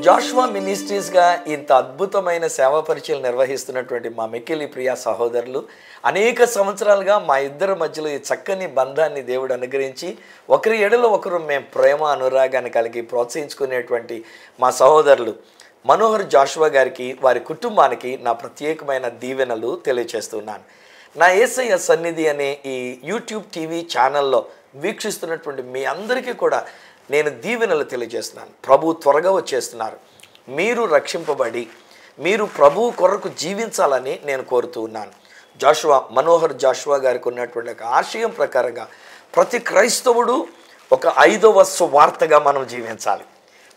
జాషువా మినిస్ట్రీస్గా ఇంత అద్భుతమైన సేవా పరిచయం నిర్వహిస్తున్నటువంటి మా మిక్కిలి ప్రియ సహోదరులు అనేక సంవత్సరాలుగా మా ఇద్దరి మధ్యలో ఈ చక్కని బంధాన్ని దేవుడు అనుగ్రహించి ఒకరి ఎడలో ఒకరు మేము ప్రేమ అనురాగాన్ని కలిగి ప్రోత్సహించుకునేటువంటి మా సహోదరులు మనోహర్ జాషువా గారికి వారి కుటుంబానికి నా ప్రత్యేకమైన దీవెనలు తెలియజేస్తున్నాను. నా యేసయ్య సన్నిధి అనే ఈ యూట్యూబ్ టీవీ ఛానల్లో వీక్షిస్తున్నటువంటి మీ అందరికీ కూడా నేను దీవెనలు తెలియజేస్తున్నాను. ప్రభు త్వరగా వచ్చేస్తున్నారు. మీరు రక్షింపబడి మీరు ప్రభు కొరకు జీవించాలని నేను కోరుతూ ఉన్నాను. మనోహర్ జాషువా గారికి ఉన్నటువంటి ఒక ఆశయం ప్రకారంగా ప్రతి క్రైస్తవుడు ఒక 5వ సువార్తగా మనం జీవించాలి.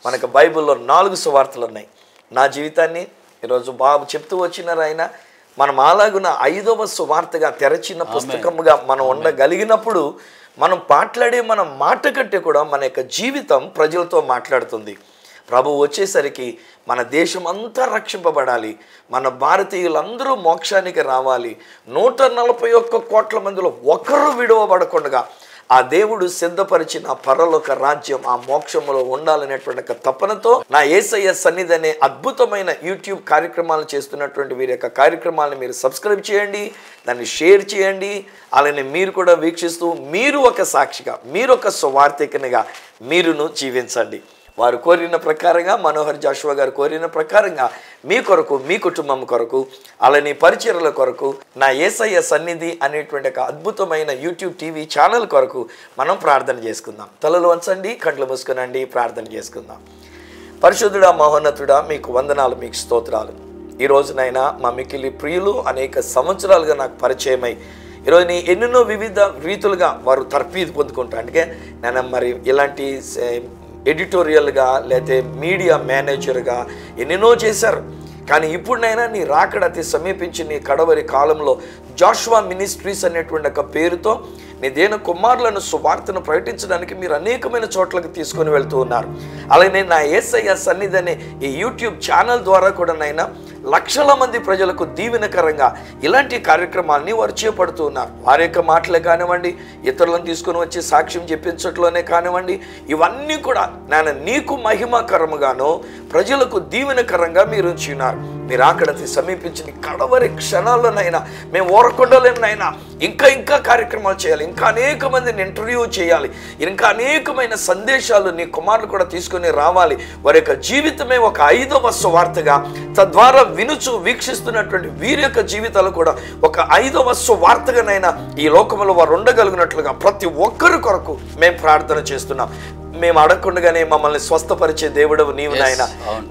మనకు బైబిల్లో 4 సువార్తలు ఉన్నాయి. నా జీవితాన్ని ఈరోజు బాబు చెప్తూ వచ్చినారు. ఆయన మనం అలాగున 5వ సువార్తగా తెరచిన పుస్తకముగా మనం ఉండగలిగినప్పుడు మనం మాట్లాడే మన మాట కంటే కూడా మన యొక్క జీవితం ప్రజలతో మాట్లాడుతుంది. ప్రభు వచ్చేసరికి మన దేశం అంతా రక్షింపబడాలి. మన భారతీయులందరూ మోక్షానికి రావాలి. 141 కోట్ల మందిలో ఒకరు విడువబడకుండా ఆ దేవుడు సిద్ధపరిచిన పరలోక రాజ్యం ఆ మోక్షములో ఉండాలనేటువంటి ఒక తపనతో నా యేసయ్య సన్నిధి అనే అద్భుతమైన యూట్యూబ్ కార్యక్రమాలు చేస్తున్నటువంటి వీరి యొక్క కార్యక్రమాలను మీరు సబ్స్క్రైబ్ చేయండి, దాన్ని షేర్ చేయండి. అలానే మీరు కూడా వీక్షిస్తూ మీరు ఒక సాక్షిగా మీరు ఒక సువార్థికునిగా మీరును జీవించండి. వారు కోరిన ప్రకారంగా మనోహర్ జాషువా గారు కోరిన ప్రకారంగా మీ కొరకు మీ కుటుంబం కొరకు అలానే పరిచర్యల కొరకు నా యేసయ్య సన్నిధి అనేటువంటి ఒక అద్భుతమైన యూట్యూబ్ టీవీ ఛానల్ కొరకు మనం ప్రార్థన చేసుకుందాం. తలలు వంచండి, కండ్లు మూసుకునండి, ప్రార్థన చేసుకుందాం. పరిశుద్ధుడా మహోన్నతుడా మీకు వందనాలు, మీకు స్తోత్రాలు. ఈరోజునైనా మా మిక్కిలి ప్రియులు అనేక సంవత్సరాలుగా నాకు పరిచయమై ఈరోజు ఎన్నెన్నో వివిధ రీతులుగా వారు తర్ఫీదు పొందుకుంటారు. అంటే నేను మరి ఇలాంటి ఎడిటోరియల్గా లేకపోతే మీడియా మేనేజర్గా ఎన్నెన్నో చేశారు. కానీ ఇప్పుడునైనా నీ రాకడ అతి సమీపించి నీ కడవరి కాలంలో జాషువా మినిస్ట్రీస్ అనేటువంటి ఒక పేరుతో నీ దేన కుమారులను సువార్తను ప్రకటించడానికి మీరు అనేకమైన చోట్లకు తీసుకొని వెళ్తూ ఉన్నారు. అలాగే నా యేసయ్య సన్నిధి అనే ఈ యూట్యూబ్ ఛానల్ ద్వారా కూడా నైనా లక్షల మంది ప్రజలకు దీవెనకరంగా ఇలాంటి కార్యక్రమాలని వారు చేపడుతూ ఉన్నారు. వారి యొక్క మాటలే కానివ్వండి, ఇతరులను తీసుకొని వచ్చి సాక్ష్యం చెప్పించట్లోనే కానివ్వండి, ఇవన్నీ కూడా నాన్న నీకు మహిమకరముగానో ప్రజలకు దీవెనకరంగా మీరు ఉంచున్నారు. మీరు అక్కడ సమీపించిన కడవరి క్షణాల్లోనైనా మేము ఓరకొండలేనైనా ఇంకా కార్యక్రమాలు చేయాలి, ఇంకా అనేక మందిని ఇంటర్వ్యూ చేయాలి, ఇంకా అనేకమైన సందేశాలు నీ కుమారులు కూడా తీసుకొని రావాలి. వారి యొక్క జీవితమే ఒక 5వ సువార్తగా తద్వారా వినుచు వీక్షిస్తున్నటువంటి వీరి యొక్క జీవితాలు కూడా ఒక 5వ సువార్తగానైనా ఈ లోకంలో వారు ఉండగలిగినట్లుగా ప్రతి ఒక్కరి కొరకు మేము ప్రార్థన చేస్తున్నాం. మేము అడగకుండానే మమ్మల్ని స్వస్థపరిచే దేవుడవు నీవు నాయన.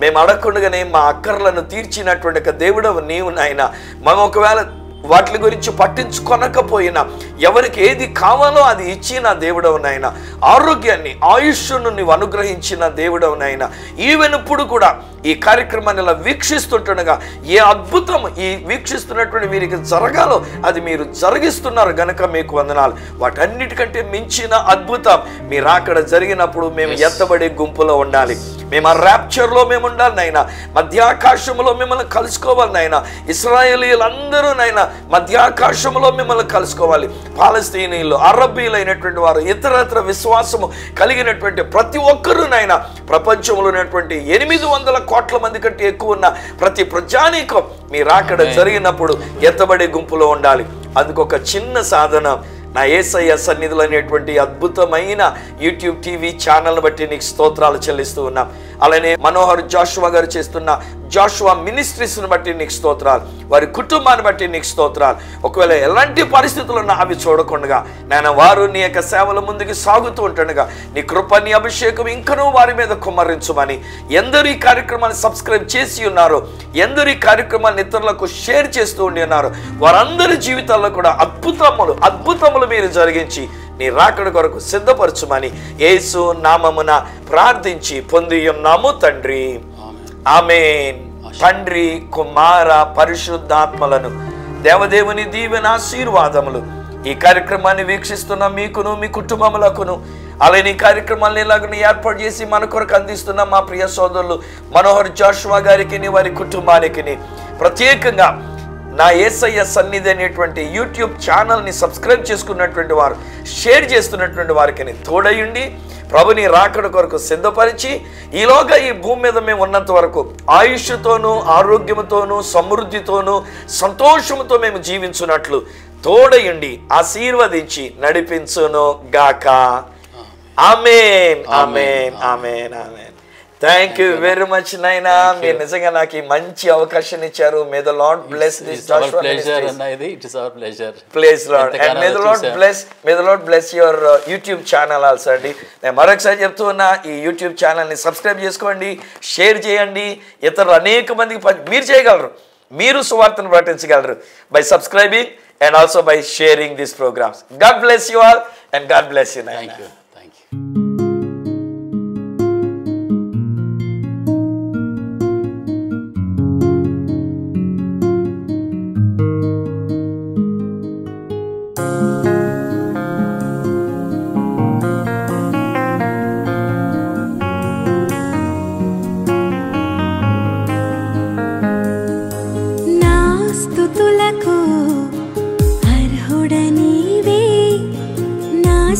మేము అడగకుండానే మా అక్కర్లను తీర్చినటువంటి ఒక దేవుడవు నీవు నాయన. మేము ఒకవేళ వాటి గురించి పట్టించుకొనకపోయినా ఎవరికి ఏది కావాలో అది ఇచ్చిన దేవుడవు నాయన. ఆరోగ్యాన్ని ఆయుష్ను నీవు అనుగ్రహించిన దేవుడవు నాయన. ఈవెన్ ఇప్పుడు కూడా ఈ కార్యక్రమాన్ని ఇలా వీక్షిస్తుండగా ఏ అద్భుతం ఈ వీక్షిస్తున్నటువంటి వీరికి జరగాలో అది మీరు జరిగిస్తున్నారు గనక మీకు వందనాలు. వాటన్నిటికంటే మించిన అద్భుతం మీరు అక్కడ జరిగినప్పుడు మేము ఎత్తబడే గుంపులో ఉండాలి. మేము ఆ ర్యాప్చర్లో మేము ఉండాలి నాయన. మధ్యాకాశంలో మిమ్మల్ని కలుసుకోవాలి నాయన. ఇశ్రాయేలీలందరూ నాయన మధ్యాకాశంలో మిమ్మల్ని కలుసుకోవాలి. పాలస్తీనీయులు, అరబ్బీలు అయినటువంటి వారు, ఇతరత్ర విశ్వాసము కలిగినటువంటి ప్రతి ఒక్కరూ నాయన ప్రపంచంలో ఉన్నటువంటి 800 కోట్ల మంది కంటే ఎక్కువ ఉన్న ప్రతి ప్రజానీకం మీరు అక్కడ జరిగినప్పుడు ఎత్తబడే గుంపులో ఉండాలి. అందుకు ఒక చిన్న సాధన నా యేసయ్య సన్నిధులు అనేటువంటి అద్భుతమైన యూట్యూబ్ టీవీ ఛానల్ బట్టి నీకు స్తోత్రాలు చెల్లిస్తూ ఉన్నాం. అలానే మనోహర్ జాషువా గారు చేస్తున్న జాషువా మినిస్ట్రీస్ని బట్టి నీకు స్తోత్రాలు, వారి కుటుంబాన్ని బట్టి నీకు స్తోత్రాలు. ఒకవేళ ఎలాంటి పరిస్థితులు ఉన్నా అవి చూడకుండా నేను వారు నీ యొక్క సేవల ముందుకు సాగుతూ ఉంటుండగా నీ కృప నీ అభిషేకం ఇంకనూ వారి మీద కుమ్మరించమని, ఎందరు ఈ కార్యక్రమాన్ని సబ్స్క్రైబ్ చేసి ఉన్నారో, ఎందరు ఈ కార్యక్రమాన్ని ఇతరులకు షేర్ చేస్తూ ఉండి ఉన్నారో వారందరి జీవితాల్లో కూడా అద్భుతములు మీరు జరిగించి నీ రాకడ కొరకు సిద్ధపరచుమని యేసు నామమున ప్రార్థించి పొంది ఉన్నాము తండ్రి, ఆమేన్. తండ్రి, కుమార, పరిశుద్ధాత్మలను దేవదేవుని దీవెన ఆశీర్వాదములు ఈ కార్యక్రమాన్ని వీక్షిస్తున్న మీకును మీ కుటుంబములకును అలానే ఈ కార్యక్రమాలను ఇలాగ ఏర్పాటు చేసి మన కొరకు అందిస్తున్న మా ప్రియ సోదరులు మనోహర్ జాషువా గారికి వారి కుటుంబానికి ప్రత్యేకంగా నా యేసయ్య సన్నిధి అనేటువంటి యూట్యూబ్ ఛానల్ని సబ్స్క్రైబ్ చేసుకున్నటువంటి వారు, షేర్ చేస్తున్నటువంటి వారికి తోడయుండి ప్రభుని రాకడ కొరకు సిద్ధపరిచి ఈలోగా ఈ భూమి మీద మేము ఉన్నంత వరకు ఆయుష్తోనూ ఆరోగ్యముతోనూ సమృద్ధితోనూ సంతోషముతో మేము జీవించున్నట్లు తోడయుండి ఆశీర్వదించి నడిపించును గాక. ఆమేన్ ఆమేన్ ఆమేన్ ఆమేన్. థ్యాంక్ యూ వెరీ మచ్ నాయనా, మీరు నిజంగా నాకు మంచి అవకాశం ఇచ్చారు. May the Lord bless this Joshua ministries. It is our pleasure. Please Lord and may the Lord bless your YouTube channel also అండి. నేను మరొకసారి చెప్తూ ఉన్నా, ఈ యూట్యూబ్ ఛానల్ని సబ్స్క్రైబ్ చేసుకోండి, షేర్ చేయండి, ఇతరులు అనేక మందికి మీరు చేయగలరు, మీరు సువార్తను ప్రకటించగలరు by subscribing and also by sharing these programs. God bless you all and God bless you. Thank you. Thank you.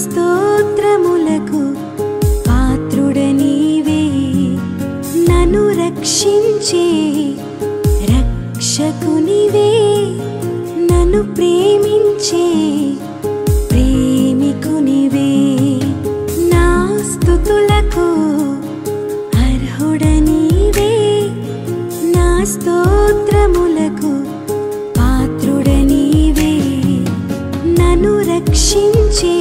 స్తోత్రములకు పాత్రుడనీవే, నన్ను రక్షించే రక్షకునివే, నన్ను ప్రేమించే ప్రేమికునివే. నా స్తుతులకు అర్హుడనీవే, నా స్తోత్రములకు పాత్రుడనీవే, నన్ను రక్షించే